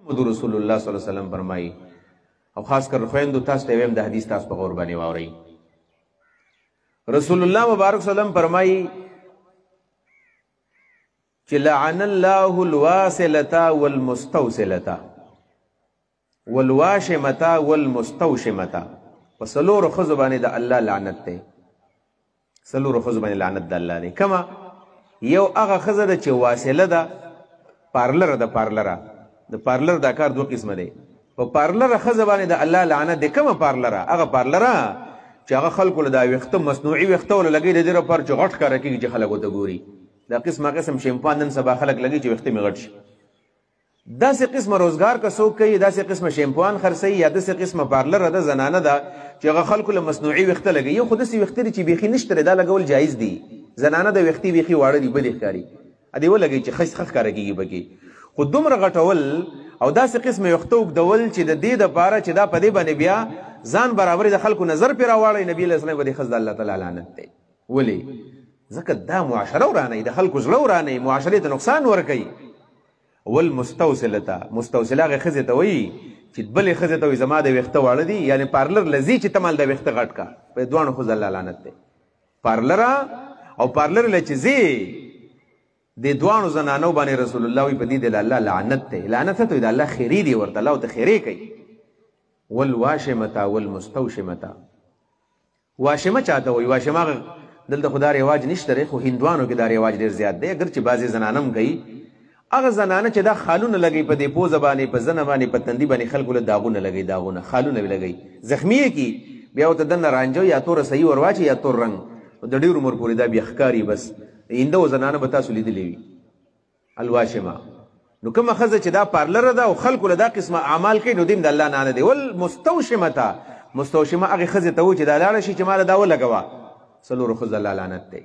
محمد رسول الله صلی الله علیه وسلم فرمایي او خاص کر خويندو تاسو ته ویم د حدیث تاسو په غور باندې واورئ. رسول الله مبارک وسلم فرمایي چې لعن الله الواصلة والمستوصلة والواشمة والمستوشمة. په څلورو ښځو باندې د الله لعنت دی. څلورو ښځو باندې لعنت د الله دی. کمه یو هغه ښځه ده چې واصله ده، پارلره ده. پارلره د پارلر دا کار دوه قسمه دی. په پارلره ښځه باندې د الله لعنت دی. کومه پارلره؟ هغه پارلره چې هغه خلکو له دا ویښته مصنوعي ویښته ورله لګوي د دې لپاره چې غټ ښکاره کېږي چې خلک ورته ګوري. دا قسمه قسم شیمپان نن سبا خلک لګوي چې ویښته مې غټ شي. داسې قسمه روزګار که څوک کوي، داسې قسمه شیمپوان خرڅوي یا داسې قسمه پارلره ده، زنانه ده چې هغه خلکو له مصنوعي ویښته لګوي. یو خو داسې ویښته دي چې بیخي نشته، دا لګول جایز دي. زنانه د ویښتې بیخي واړه دي، بدې ښکاري، ادې ولګوي چې ښه ښکاره کېږي پکې. خو دومره غټول او داسې قسمه ویښته اوږدول چې د دې دپاره چې دا په دې باندې بیا ځان برابرې د خلکو نظر پرې راواړی، نبي علیه السلام په دې ښځه د الله تعالی لعنت دی. ولې؟ ځکه دا معاشره ورانوي، د خلکو زړه ورانوي، معاشرې ته نقصان ورکوي. والمستوصلة، مستوصله هغې ښځې ته وایي چې بلې ښځې ته وایي زما د ویښته واړه دي، یعنې پارلر له ځي چې ته مال د ویښته غټ کا. په دې دواړو ښځو الله لعنت دی. پارلره او پارلر له چې ځي د دواړو زنانو باندې رسول الله وایي په دې د الله لعنت دی. لعنت ته وایي د الله خیرې دی، ورته الله ورته خیرې کوي. والواشمة والمستوشمة. واشمه چاته وایي؟ واشمه هغه دلته خو دا رواج نشته دی، خو هندوانو کې دا رواج ډېر زیات دی، اگر چې بعضې زنانه هم کوي. هغه زنانه چې دا خالونه لګوي په دې پوزه باندې، په زنه باندې، په تندي باندې خلکو له داغونه لګوي، داغونه خالونه لګوي، زخمي یې کي، بیا ورته دننه رانجو یا توره صحیح ور واچي یا تور رنګ، د ډېر عمر پورې دا بیا ښکاري. بس هندو زنانه به تاسو لیدلې وي. الواشمه. نو کومه ښځه چې دا پارلره ده او خلکو له دا قسمه اعمال کوي، نو دې هم د الله نه دی. والمستوشمة، مستوشمه هغې ښځې ته و چې دا لاړه شي چې ما له دا ولګوه. څلورو ښځو الله لعنت دی.